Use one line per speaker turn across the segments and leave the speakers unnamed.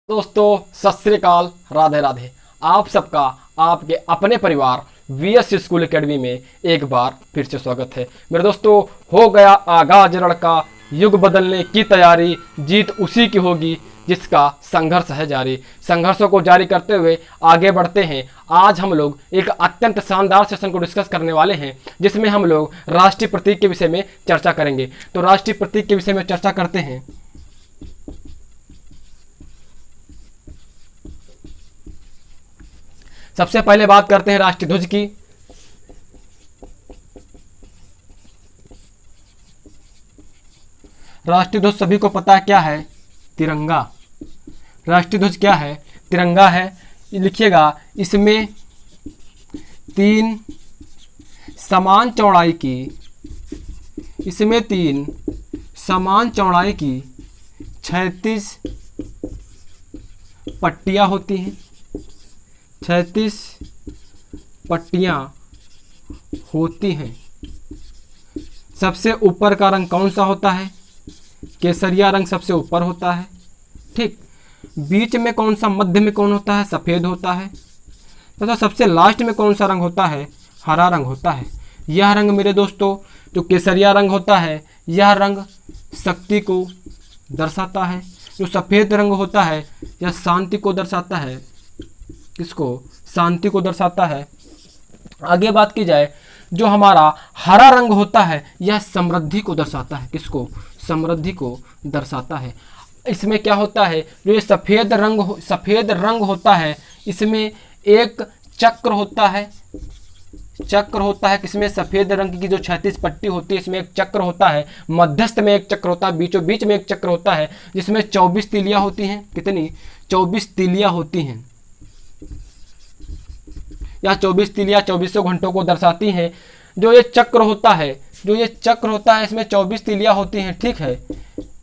दोस्तों सत श्री अकाल, राधे राधे। आप सबका आपके अपने परिवार वीएस स्कूल एकेडमी में एक बार फिर से स्वागत है। मेरे दोस्तों, हो गया आगाज लड़का, युग बदलने की तैयारी, जीत उसी की होगी जिसका संघर्ष है जारी। संघर्षों को जारी करते हुए आगे बढ़ते हैं। आज हम लोग एक अत्यंत शानदार सेशन को डिस्कस करने वाले हैं, जिसमें हम लोग राष्ट्रीय प्रतीक के विषय में चर्चा करेंगे। तो राष्ट्रीय प्रतीक के विषय में चर्चा करते हैं। सबसे पहले बात करते हैं राष्ट्रीय ध्वज की। राष्ट्रीय ध्वज सभी को पता है क्या है? तिरंगा। राष्ट्रीय ध्वज क्या है? तिरंगा है। लिखिएगा, इसमें 3 समान चौड़ाई की 36 पट्टियां होती हैं। 36 पट्टियां होती हैं। सबसे ऊपर का रंग कौन सा होता है? केसरिया रंग सबसे ऊपर होता है। ठीक। बीच में कौन सा, मध्य में कौन होता है? सफ़ेद होता है। तथा सबसे लास्ट में कौन सा रंग होता है? हरा रंग होता है। यह रंग मेरे दोस्तों, जो केसरिया रंग होता है, यह रंग शक्ति को दर्शाता है। जो सफ़ेद रंग होता है, यह शांति को दर्शाता है। किसको? शांति को दर्शाता है। आगे बात की जाए, जो हमारा हरा रंग होता है, यह समृद्धि को दर्शाता है। किसको? समृद्धि को दर्शाता है। इसमें क्या होता है? जो ये सफ़ेद रंग होता है, इसमें एक चक्र होता है। किसमें? सफ़ेद रंग की जो 36 पट्टी होती है, इसमें एक चक्र होता है। मध्यस्थ में एक चक्र होता है, बीचों बीच में एक चक्र होता है, जिसमें 24 तीलियां होती हैं। कितनी? 24 तीलियां होती हैं। यह 24 तीलियां 24 घंटों को दर्शाती हैं। जो ये चक्र होता है, इसमें 24 तीलियां होती हैं। ठीक है,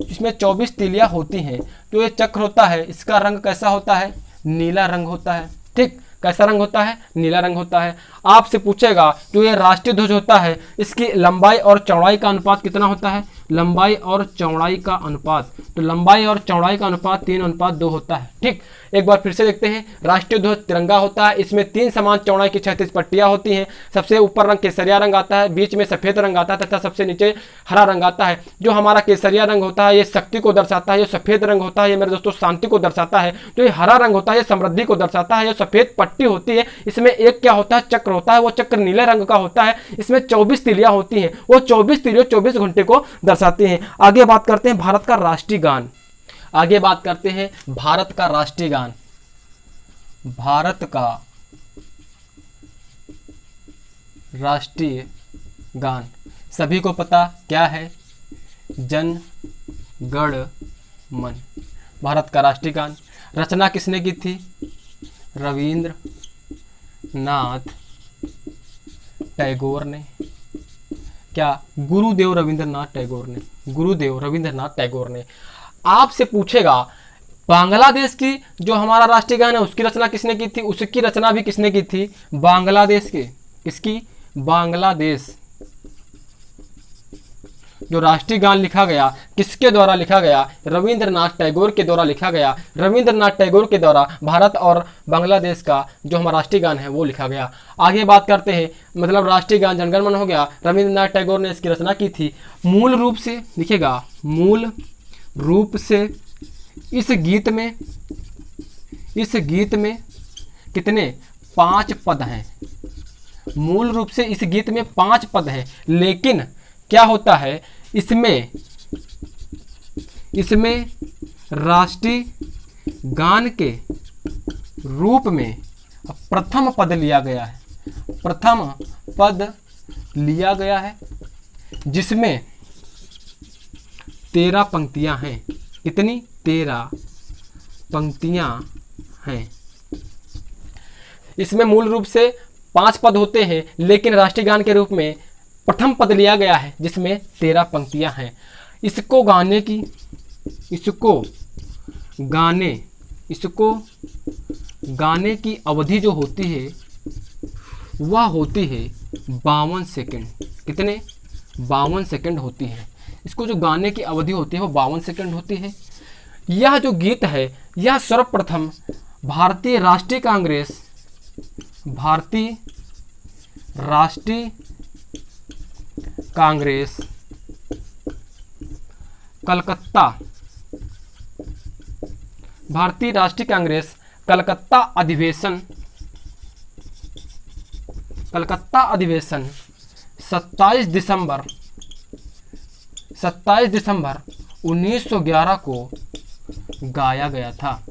इसमें 24 तीलियां होती हैं। जो ये चक्र होता है, इसका रंग कैसा होता है? नीला रंग होता है। ठीक, कैसा रंग होता है? नीला रंग होता है। आपसे पूछेगा, जो ये राष्ट्रीय ध्वज होता है, इसकी लंबाई और चौड़ाई का अनुपात कितना होता है? लंबाई और चौड़ाई का अनुपात, तो लंबाई और चौड़ाई का अनुपात 3:2 होता है। ठीक, एक बार फिर से देखते हैं। राष्ट्रीय ध्वज तिरंगा होता है। इसमें 3 समान चौड़ाई की 36 पट्टियां होती हैं। सबसे ऊपर रंग केसरिया रंग आता है, बीच में सफ़ेद रंग आता है, तथा सबसे नीचे हरा रंग आता है। जो हमारा केसरिया रंग होता है, ये शक्ति को दर्शाता है। जो सफ़ेद रंग होता है, ये मेरे दोस्तों शांति को दर्शाता है। जो ये हरा रंग होता है, ये समृद्धि को दर्शाता है। जो सफ़ेद पट्टी होती है, इसमें एक क्या होता है? चक्र होता है। वो चक्र नीले रंग का होता है। इसमें 24 तीलियां होती हैं। वो 24 तीलियां 24 घंटे को दर्शाती हैं। आगे बात करते हैं भारत का राष्ट्रीय गान। भारत का राष्ट्रीय गान। भारत का राष्ट्रीय गान सभी को पता क्या है? जन गण मन। भारत का राष्ट्रीय गान रचना किसने की थी? रविंद्रनाथ टैगोर ने। क्या? गुरुदेव रविंद्रनाथ टैगोर ने। आपसे पूछेगा, बांग्लादेश की जो हमारा राष्ट्रीय गान है, उसकी रचना किसने की थी? उसकी रचना भी किसने की थी? बांग्लादेश के। किसकी? बांग्लादेश। जो राष्ट्रीय गान लिखा गया, किसके द्वारा लिखा गया? रविंद्रनाथ टैगोर के द्वारा लिखा गया। रविंद्रनाथ टैगोर के द्वारा भारत और बांग्लादेश का जो हमारा राष्ट्रीय गान है, वो लिखा गया। आगे बात करते हैं, मतलब राष्ट्रीय गान जनगण मन हो गया, रविंद्रनाथ टैगोर ने इसकी रचना की थी। मूल रूप से लिखेगा, मूल रूप से इस गीत में कितने? 5 पद हैं। मूल रूप से इस गीत में 5 पद हैं, लेकिन क्या होता है, इसमें राष्ट्रीय गान के रूप में प्रथम पद लिया गया है। जिसमें 13 पंक्तियां हैं। कितनी? 13 पंक्तियां हैं। इसमें मूल रूप से 5 पद होते हैं, लेकिन राष्ट्रीय गान के रूप में प्रथम पद लिया गया है, जिसमें 13 पंक्तियां हैं। इसको गाने की अवधि जो होती है, वह होती है 52 सेकंड। कितने? 52 सेकंड होती है। इसको जो गाने की अवधि होती है वो 52 सेकंड होती है। यह जो गीत है यह सर्वप्रथम भारतीय राष्ट्रीय कांग्रेस कलकत्ता, भारतीय राष्ट्रीय कांग्रेस कलकत्ता अधिवेशन 27 दिसंबर 1911 को गाया गया था।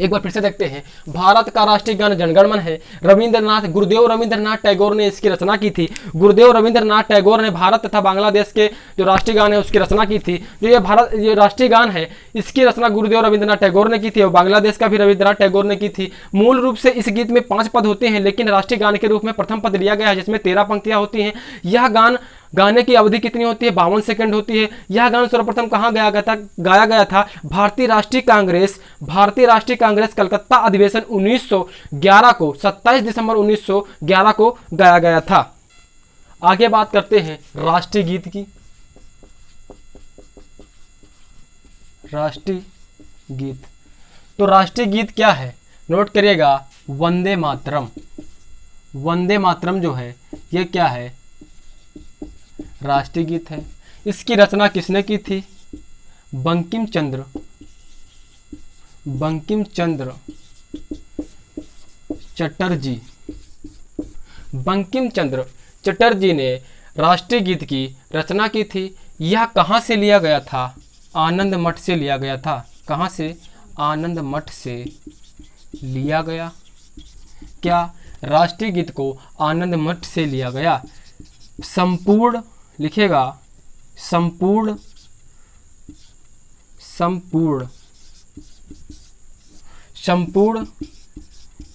एक बार फिर से देखते हैं। भारत का राष्ट्रीय गान जनगण मन है। गुरुदेव रविंद्रनाथ टैगोर ने इसकी रचना की थी। गुरुदेव रविंद्रनाथ टैगोर ने भारत तथा बांग्लादेश के जो राष्ट्रीय गान है उसकी रचना की थी। जो ये राष्ट्रीय गान है इसकी रचना गुरुदेव रविंद्रनाथ टैगोर ने की थी और बांग्लादेश का भी रविंद्रनाथ टैगोर ने की थी। मूल रूप से इस गीत में 5 पद होते हैं, लेकिन राष्ट्रीय गान के रूप में प्रथम पद लिया गया है जिसमें 13 पंक्तियां होती हैं। यह गाने की अवधि कितनी होती है? 52 सेकंड होती है। यह गाना सर्वप्रथम कहाँ गाया गया था? भारतीय राष्ट्रीय कांग्रेस कलकत्ता अधिवेशन 1911 को 27 दिसंबर 1911 को गाया गया था। आगे बात करते हैं राष्ट्रीय गीत की। राष्ट्रीय गीत, तो राष्ट्रीय गीत क्या है? नोट करिएगा, वंदे मातरम। वंदे मातरम जो है यह क्या है? राष्ट्रीय गीत है। इसकी रचना किसने की थी? बंकिम चंद्र चटर्जी। बंकिम चंद्र चटर्जी ने राष्ट्रीय गीत की रचना की थी। यह कहाँ से लिया गया था? आनंद मठ से लिया गया था। कहाँ से? आनंद मठ से लिया गया। क्या राष्ट्रीय गीत को आनंद मठ से लिया गया? संपूर्ण लिखेगा, संपूर्ण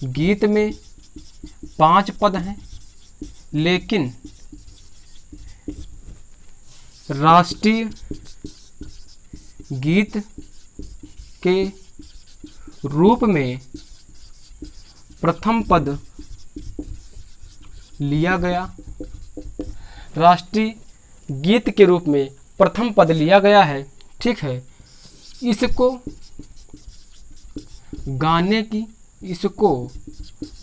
गीत में 5 पद हैं, लेकिन राष्ट्रीय गीत के रूप में प्रथम पद लिया गया। राष्ट्रीय गीत के रूप में प्रथम पद लिया गया है, ठीक है। इसको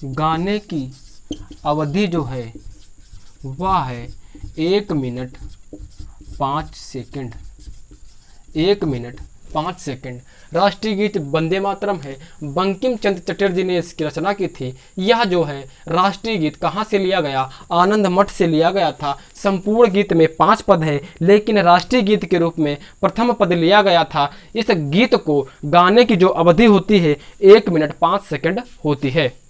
गाने की अवधि जो है वह है 1 मिनट 5 सेकंड। 1 minute 5 second. राष्ट्रीय गीत वंदे मातरम है। बंकिम चंद्र चटर्जी ने इसकी रचना की थी। यह जो है राष्ट्रीय गीत कहाँ से लिया गया? आनंद मठ से लिया गया था। संपूर्ण गीत में 5 पद है, लेकिन राष्ट्रीय गीत के रूप में प्रथम पद लिया गया था। इस गीत को गाने की जो अवधि होती है 1 मिनट 5 सेकंड होती है।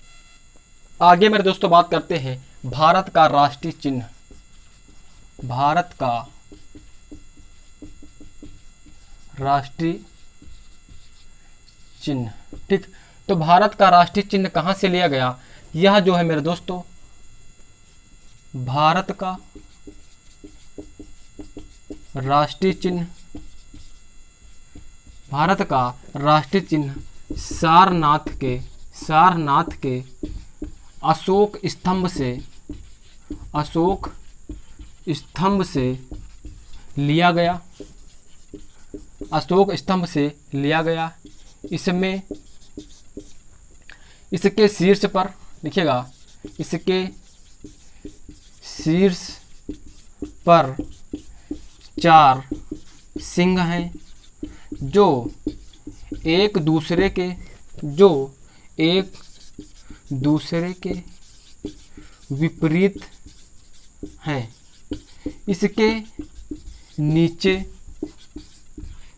आगे मेरे दोस्तों बात करते हैं भारत का राष्ट्रीय चिन्ह। भारत का राष्ट्रीय चिन्ह, ठीक। तो भारत का राष्ट्रीय चिन्ह कहाँ से लिया गया? यह जो है मेरे दोस्तों भारत का राष्ट्रीय चिन्ह, भारत का राष्ट्रीय चिन्ह सारनाथ के अशोक स्तंभ से लिया गया। अशोक स्तंभ से लिया गया। इसमें इसके शीर्ष पर लिखिएगा, इसके शीर्ष पर 4 सिंह हैं जो एक दूसरे के विपरीत हैं। इसके नीचे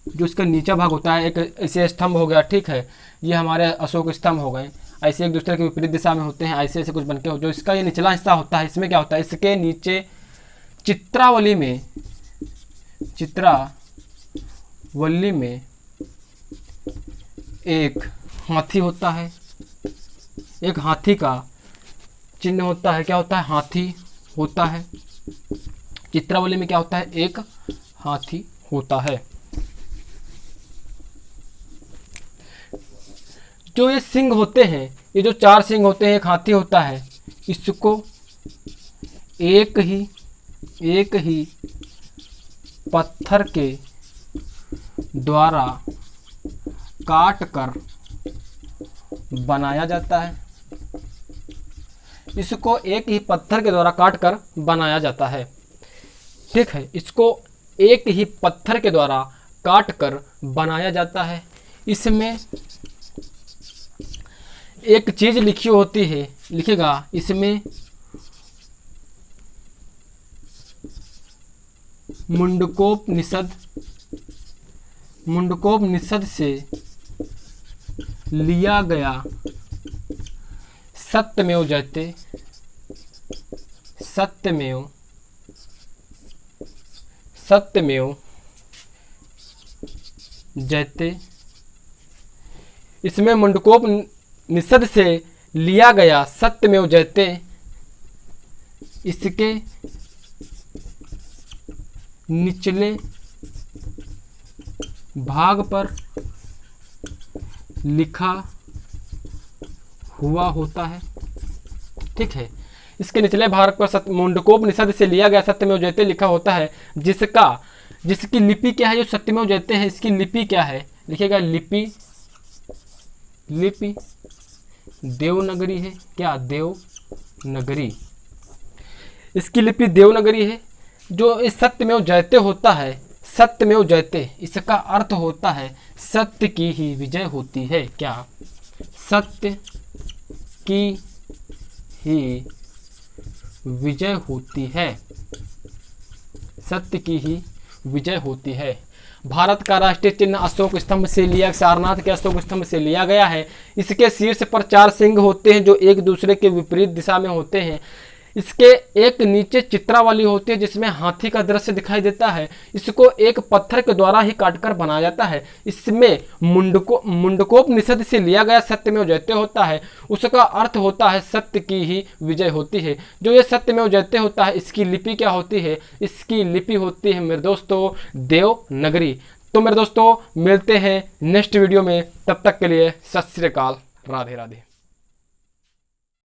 जो इसका नीचा भाग होता है, एक ऐसे स्तंभ हो गया, ठीक है। ये हमारे अशोक स्तंभ हो गए, ऐसे एक दूसरे के विपरीत दिशा में होते हैं, ऐसे ऐसे कुछ बनके हो। जो इसका ये निचला हिस्सा होता है, इसमें क्या होता है? इसके नीचे चित्रावली में एक हाथी होता है। एक हाथी का चिन्ह होता है। क्या होता है? हाथी होता है। चित्रावली में क्या होता है? एक हाथी होता है। जो ये सिंह होते हैं, ये जो 4 सिंह होते हैं, एक हाथी होता है, इसको एक ही पत्थर के द्वारा काट कर बनाया जाता है। इसको एक ही पत्थर के द्वारा काट कर बनाया जाता है। ठीक है, इसको एक ही पत्थर के द्वारा काट कर बनाया जाता है। इसमें एक चीज लिखी होती है, लिखेगा इसमें मुंडकोपनिषद से लिया गया सत्यमेव जयते, सत्यमेव जयते। इसमें मुंडकोपनिषद से लिया गया सत्यमेव जयते, इसके निचले भाग पर लिखा हुआ होता है। ठीक है, इसके निचले भाग पर मुंडकोपनिषद से लिया गया सत्यमेव जयते लिखा होता है, जिसकी लिपि क्या है? जो सत्यमेव जयते हैं इसकी लिपि क्या है? लिखेगा लिपि देवनागरी है। क्या? देवनागरी। इसकी लिपि देवनागरी है। जो इस सत्यमेव जयते होता है, सत्यमेव जयते, इसका अर्थ होता है सत्य की ही विजय होती है। क्या? सत्य की ही विजय होती है, सत्य की ही विजय होती है। भारत का राष्ट्रीय चिन्ह अशोक स्तंभ से लिया, सारनाथ के अशोक स्तंभ से लिया गया है। इसके शीर्ष पर 4 सिंह होते हैं जो एक दूसरे के विपरीत दिशा में होते हैं। इसके एक नीचे चित्रावली होती है जिसमें हाथी का दृश्य दिखाई देता है। इसको एक पत्थर के द्वारा ही काटकर बनाया जाता है। इसमें मुंडकोपनिषद से लिया गया सत्यमेव जयते होता है, उसका अर्थ होता है सत्य की ही विजय होती है। जो ये सत्यमेव जयते होता है इसकी लिपि क्या होती है? इसकी लिपि होती है मेरे दोस्तों देवनागरी। तो मेरे दोस्तों मिलते हैं नेक्स्ट वीडियो में, तब तक के लिए सत श्री अकाल, राधे राधे।